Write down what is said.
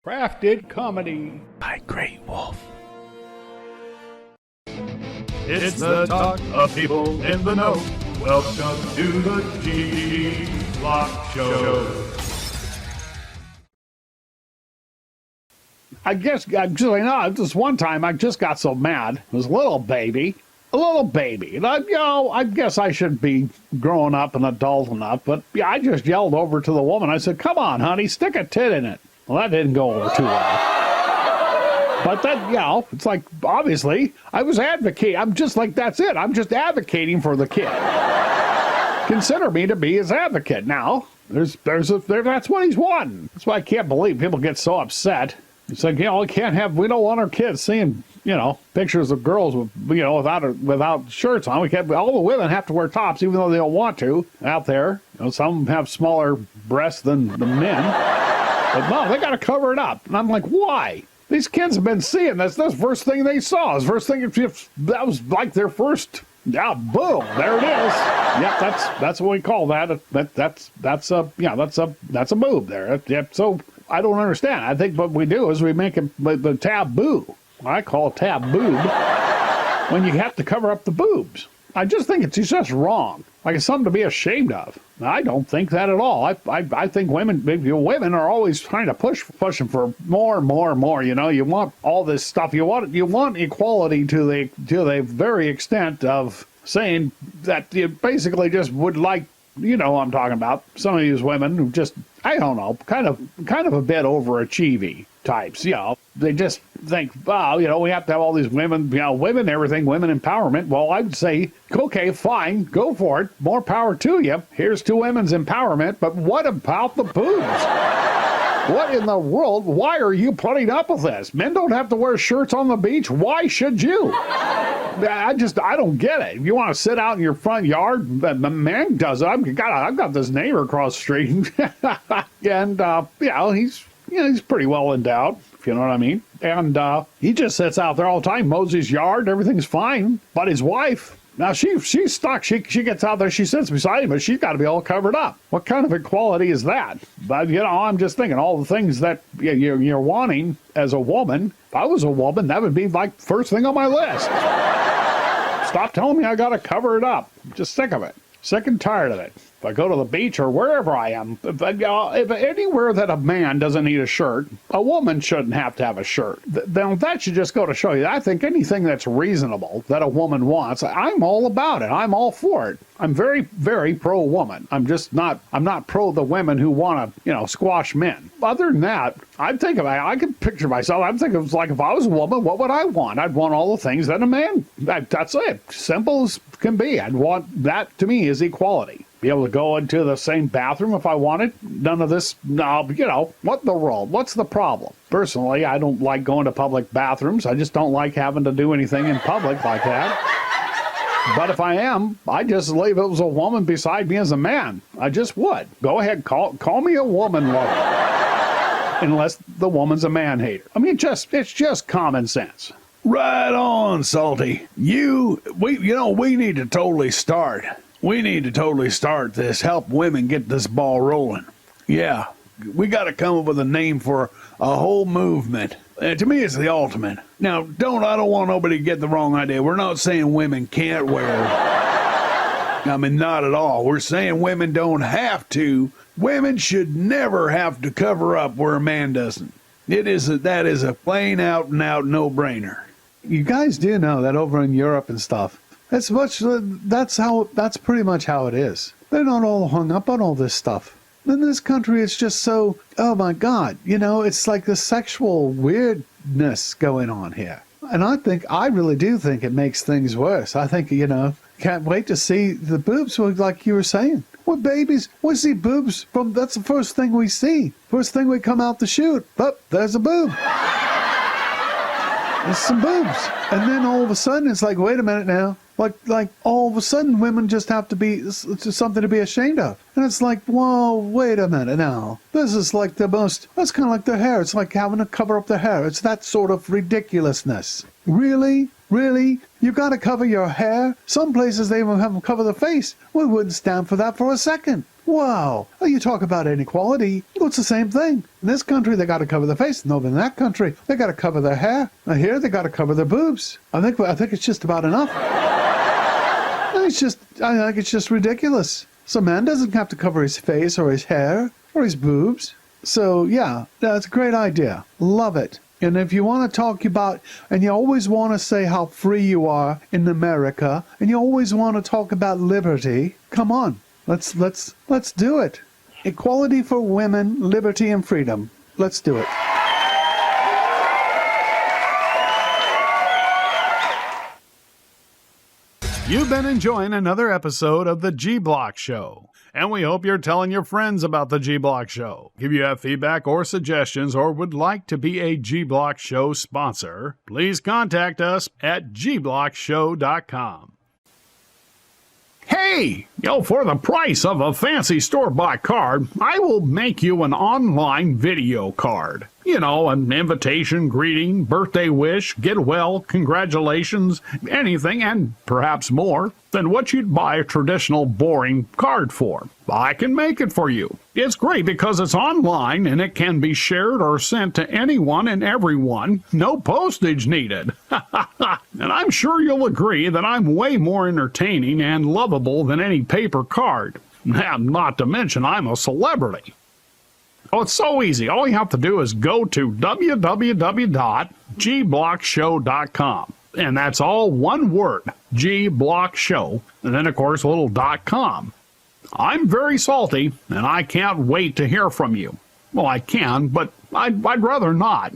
Crafted comedy by Great Wolf. It's the talk of people in the know. Welcome to the G-Block Show. I guess, this one time I just got so mad. It was a little baby. And I guess I should be grown up and adult enough, but yeah, I just yelled over to the woman. I said, "Come on, honey, stick a tit in it." Well, that didn't go over too well. But that, it's like, obviously, I was advocating. I'm just like, that's it. I'm just advocating for the kid. Consider me to be his advocate. Now, that's what he's wanting. That's why I can't believe people get so upset. It's like, we don't want our kids seeing, pictures of girls with, without shirts on. All the women have to wear tops, even though they don't want to, out there. Some have smaller breasts than the men. But no, they got to cover it up. And I'm like, why? These kids have been seeing this. That's the first thing they saw. That was like their first, boom, there it is. Yep, that's what we call that. That's a boob there. Yep. So I don't understand. I think what we do is we make it the taboo. I call it taboob when you have to cover up the boobs. I just think it's just wrong. Like it's something to be ashamed of. I don't think that at all. I think women are always trying to pushing for more and more and more. You want all this stuff. You want equality to the very extent of saying that you basically just would like, I'm talking about some of these women who just, I don't know, kind of a bit overachieving types. They just think, we have to have all these women, women, everything, women empowerment. Well, I'd say, okay, fine, go for it. More power to you. Here's to women's empowerment. But what about the boobs? What in the world? Why are you putting up with this? Men don't have to wear shirts on the beach. Why should you? I don't get it. If you want to sit out in your front yard, the man does it. I've got this neighbor across the street, and he's pretty well endowed, if you know what I mean. And he just sits out there all the time, mows his yard, everything's fine. But his wife, now she's stuck. She gets out there, she sits beside him, but she's got to be all covered up. What kind of equality is that? But I'm just thinking all the things that you're wanting as a woman. If I was a woman, that would be like first thing on my list. Stop telling me I got to cover it up. I'm just sick of it. Sick and tired of it. If I go to the beach or wherever I am, if anywhere that a man doesn't need a shirt, a woman shouldn't have to have a shirt. Then that should just go to show you. I think anything that's reasonable that a woman wants, I'm all about it. I'm all for it. I'm very, very pro-woman. I'm not pro the women who want to, squash men. Other than that, I can picture myself. I'm thinking it's like if I was a woman, what would I want? I'd want all the things that a man, that's it. Simple as can be. I'd want, that to me is equality. Be able to go into the same bathroom if I wanted. None of this, what in the world? What's the problem? Personally, I don't like going to public bathrooms. I just don't like having to do anything in public like that. But if I am, I just leave it was a woman beside me as a man. I just would. Go ahead, call me a woman lover. Unless the woman's a man hater. I mean, it's just common sense. Right on, Salty. We need to totally start. We need to totally start this, help women get this ball rolling. Yeah, we got to come up with a name for a whole movement. To me, it's the ultimate. Now, I don't want nobody to get the wrong idea. We're not saying women can't wear, not at all. We're saying women don't have to. Women should never have to cover up where a man doesn't. That is a plain out and out no-brainer. You guys do know that over in Europe and stuff, that's pretty much how it is. They're not all hung up on all this stuff. In this country, it's just so, oh my God, it's like the sexual weirdness going on here. And I really do think it makes things worse. I think, can't wait to see the boobs, like you were saying. We're babies. We see boobs that's the first thing we see. First thing we come out to shoot. Oh, there's a boob. There's some boobs. And then all of a sudden, it's like, wait a minute now. Like all of a sudden, women just have to be something to be ashamed of. And it's like, whoa, wait a minute now. This is like that's kind of like their hair. It's like having to cover up their hair. It's that sort of ridiculousness. Really? Really? You got to cover your hair? Some places they even have them cover their face. We wouldn't stand for that for a second. Wow. Oh, you talk about inequality. Well, it's the same thing. In this country, they got to cover their face. And over in that country, they got to cover their hair. Now here, they got to cover their boobs. I think it's just about enough. I think it's just ridiculous. So man doesn't have to cover his face or his hair or his boobs. So yeah, that's a great idea. Love it. And if you want to talk about, and you always want to say how free you are in America, and you always want to talk about liberty, come on, let's do it. Equality for women, liberty and freedom. Let's do it. You've been enjoying another episode of the G-Block Show, and we hope you're telling your friends about the G-Block Show. If you have feedback or suggestions or would like to be a G-Block Show sponsor, please contact us at gblockshow.com. Hey, for the price of a fancy store-bought card, I will make you an online video card. An invitation, greeting, birthday wish, get well, congratulations, anything, and perhaps more than what you'd buy a traditional boring card for. I can make it for you. It's great because it's online and it can be shared or sent to anyone and everyone. No postage needed. And I'm sure you'll agree that I'm way more entertaining and lovable than any paper card. And not to mention I'm a celebrity. Oh, it's so easy. All you have to do is go to www.gblockshow.com. And that's all one word, G-Block-Show, and then, of course, a little .com. I'm very salty, and I can't wait to hear from you. Well, I can, but I'd rather not.